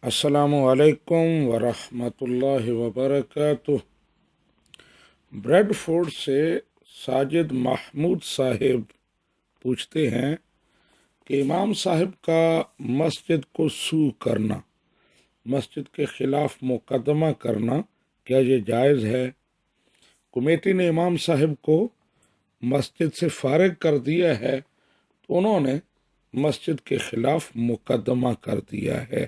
السلام علیکم ورحمۃ اللہ وبرکاتہ۔ بریڈ فورڈ سے ساجد محمود صاحب پوچھتے ہیں کہ امام صاحب کا مسجد کو سو کرنا، مسجد کے خلاف مقدمہ کرنا، کیا یہ جائز ہے؟ کمیٹی نے امام صاحب کو مسجد سے فارغ کر دیا ہے تو انہوں نے مسجد کے خلاف مقدمہ کر دیا ہے۔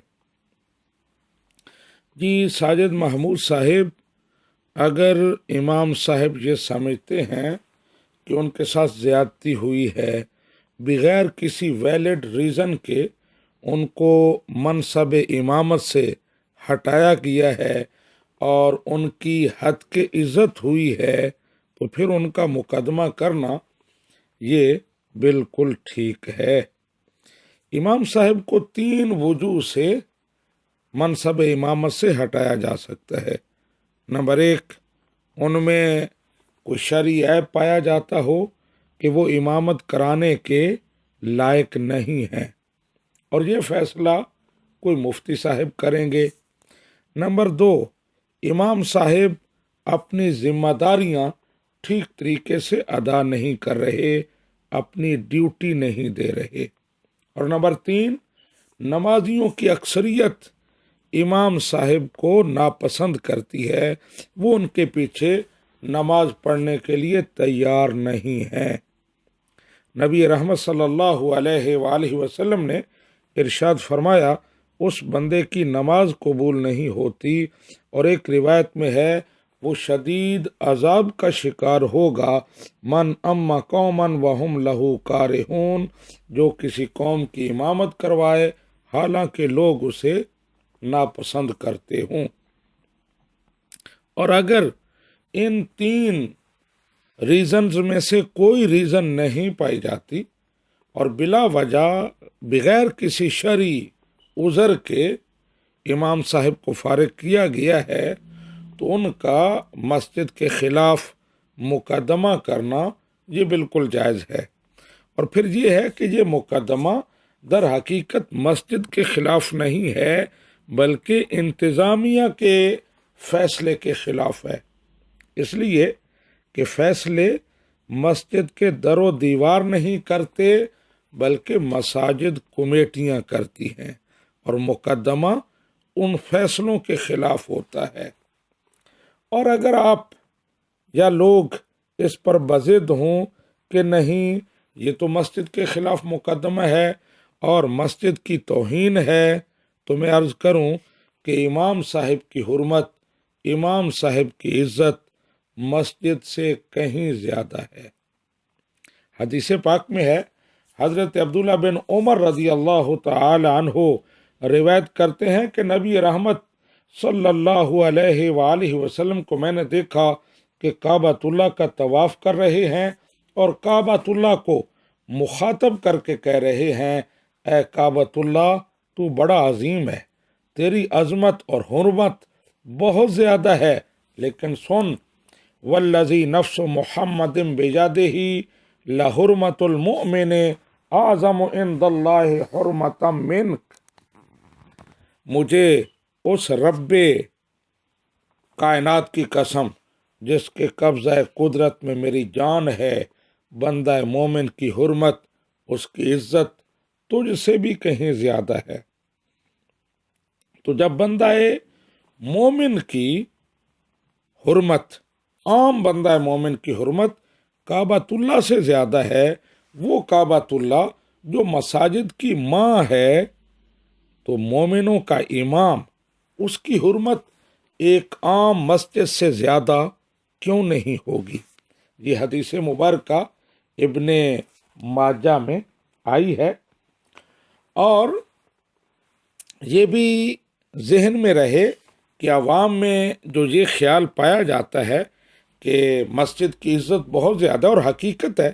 جی ساجد محمود صاحب، اگر امام صاحب یہ سمجھتے ہیں کہ ان کے ساتھ زیادتی ہوئی ہے، بغیر کسی ویلڈ ریزن کے ان کو منصب امامت سے ہٹایا گیا ہے اور ان کی حد کے عزت ہوئی ہے، تو پھر ان کا مقدمہ کرنا یہ بالکل ٹھیک ہے۔ امام صاحب کو 3 وجوہ سے منصب امامت سے ہٹایا جا سکتا ہے۔ نمبر 1، ان میں کوئی شرعی عیب پایا جاتا ہو کہ وہ امامت کرانے کے لائق نہیں ہیں اور یہ فیصلہ کوئی مفتی صاحب کریں گے۔ نمبر 2، امام صاحب اپنی ذمہ داریاں ٹھیک طریقے سے ادا نہیں کر رہے، اپنی ڈیوٹی نہیں دے رہے۔ اور نمبر 3، نمازیوں کی اکثریت امام صاحب کو ناپسند کرتی ہے، وہ ان کے پیچھے نماز پڑھنے کے لیے تیار نہیں ہے۔ نبی رحمت صلی اللہ علیہ وآلہ وسلم نے ارشاد فرمایا، اس بندے کی نماز قبول نہیں ہوتی، اور ایک روایت میں ہے وہ شدید عذاب کا شکار ہوگا، من اما قوما وہم لہو کارہون، جو کسی قوم کی امامت کروائے حالانکہ لوگ اسے ناپسند کرتے ہوں۔ اور اگر ان 3 ریزنز میں سے کوئی ریزن نہیں پائی جاتی اور بلا وجہ بغیر کسی شرعی عذر کے امام صاحب کو فارغ کیا گیا ہے تو ان کا مسجد کے خلاف مقدمہ کرنا یہ بالکل جائز ہے۔ اور پھر یہ ہے کہ یہ مقدمہ در حقیقت مسجد کے خلاف نہیں ہے بلکہ انتظامیہ کے فیصلے کے خلاف ہے، اس لیے کہ فیصلے مسجد کے در و دیوار نہیں کرتے بلکہ مساجد کمیٹیاں کرتی ہیں، اور مقدمہ ان فیصلوں کے خلاف ہوتا ہے۔ اور اگر آپ یا لوگ اس پر بضد ہوں کہ نہیں یہ تو مسجد کے خلاف مقدمہ ہے اور مسجد کی توہین ہے، تو میں عرض کروں کہ امام صاحب کی حرمت، امام صاحب کی عزت مسجد سے کہیں زیادہ ہے۔ حدیث پاک میں ہے، حضرت عبداللہ بن عمر رضی اللہ تعالی عنہ روایت کرتے ہیں کہ نبی رحمت صلی اللہ علیہ وآلہ وسلم کو میں نے دیکھا کہ کعبۃ اللہ کا طواف کر رہے ہیں اور کعبۃ اللہ کو مخاطب کر کے کہہ رہے ہیں، اے کعبۃ اللہ، تو بڑا عظیم ہے، تیری عظمت اور حرمت بہت زیادہ ہے، لیکن سن، والذی نفس محمد بیدہ لحرمت المؤمن اعظم عند اللہ حرمت منک، مجھے اس رب کائنات کی قسم جس کے قبضہ قدرت میں میری جان ہے، بندہ مومن کی حرمت، اس کی عزت تجھ سے بھی کہیں زیادہ ہے۔ تو جب بندہ مومن کی حرمت، عام بندہ مومن کی حرمت کعبۃ اللہ سے زیادہ ہے، وہ کعبۃ اللہ جو مساجد کی ماں ہے، تو مومنوں کا امام، اس کی حرمت ایک عام مسجد سے زیادہ کیوں نہیں ہوگی؟ یہ حدیث مبارکہ ابن ماجہ میں آئی ہے۔ اور یہ بھی ذہن میں رہے کہ عوام میں جو یہ خیال پایا جاتا ہے کہ مسجد کی عزت بہت زیادہ، اور حقیقت ہے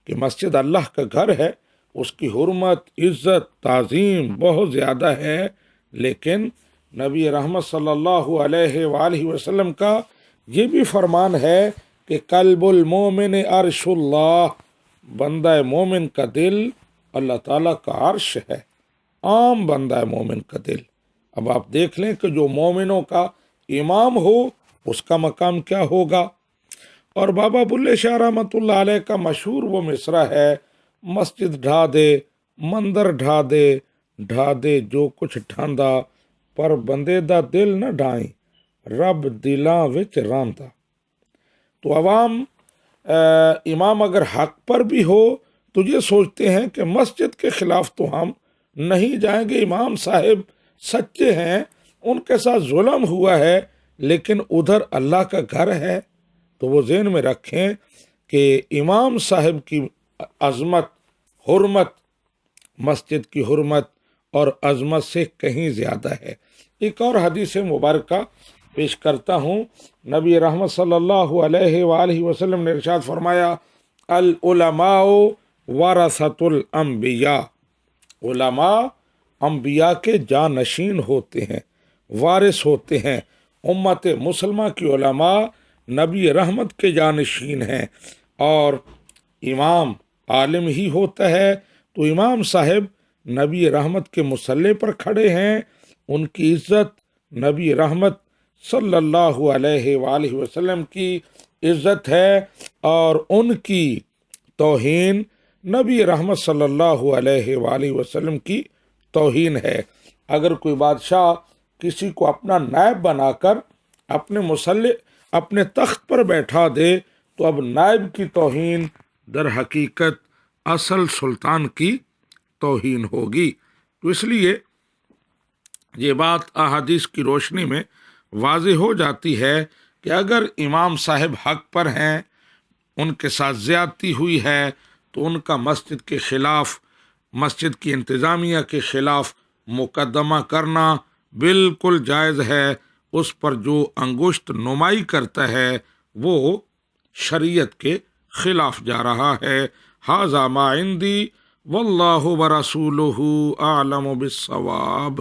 کہ مسجد اللہ کا گھر ہے، اس کی حرمت، عزت، تعظیم بہت زیادہ ہے، لیکن نبی رحمت صلی اللہ علیہ وآلہ وسلم کا یہ بھی فرمان ہے کہ قلب المومن عرش اللہ، بندہ مومن کا دل اللہ تعالیٰ کا عرش ہے، عام بندہ مومن کا دل، اب آپ دیکھ لیں کہ جو مومنوں کا امام ہو اس کا مقام کیا ہوگا۔ اور بابا بلے شاہ رحمۃ اللہ علیہ کا مشہور وہ مصرع ہے، مسجد ڈھا دے مندر ڈھا دے جو کچھ ڈھاندا، پر بندے دا دل نہ ڈھائیں رب دلاں وچ راندا۔ تو عوام امام اگر حق پر بھی ہو تو یہ سوچتے ہیں کہ مسجد کے خلاف تو ہم نہیں جائیں گے، امام صاحب سچے ہیں، ان کے ساتھ ظلم ہوا ہے، لیکن ادھر اللہ کا گھر ہے۔ تو وہ ذہن میں رکھیں کہ امام صاحب کی عظمت، حرمت مسجد کی حرمت اور عظمت سے کہیں زیادہ ہے۔ ایک اور حدیث مبارکہ پیش کرتا ہوں۔ نبی رحمت صلی اللہ علیہ وآلہ وسلم نے ارشاد فرمایا، العلماء ورثۃ الانبیاء، علماء انبیاء کے جانشین ہوتے ہیں، وارث ہوتے ہیں۔ امت مسلمہ کی علماء نبی رحمت کے جانشین ہیں، اور امام عالم ہی ہوتا ہے۔ تو امام صاحب نبی رحمت کے مصلی پر کھڑے ہیں، ان کی عزت نبی رحمت صلی اللہ علیہ وآلہ وسلم کی عزت ہے، اور ان کی توہین نبی رحمت صلی اللہ علیہ وآلہ وسلم کی توہین ہے۔ اگر کوئی بادشاہ کسی کو اپنا نائب بنا کر اپنے تخت پر بیٹھا دے تو اب نائب کی توہین در حقیقت اصل سلطان کی توہین ہوگی۔ تو اس لیے یہ بات احادیث کی روشنی میں واضح ہو جاتی ہے کہ اگر امام صاحب حق پر ہیں، ان کے ساتھ زیادتی ہوئی ہے، تو ان کا مسجد کے خلاف، مسجد کی انتظامیہ کے خلاف مقدمہ کرنا بالکل جائز ہے۔ اس پر جو انگشت نمائی کرتا ہے وہ شریعت کے خلاف جا رہا ہے۔ ھذا ما عندی واللہ ورسولہ اعلم بالصواب۔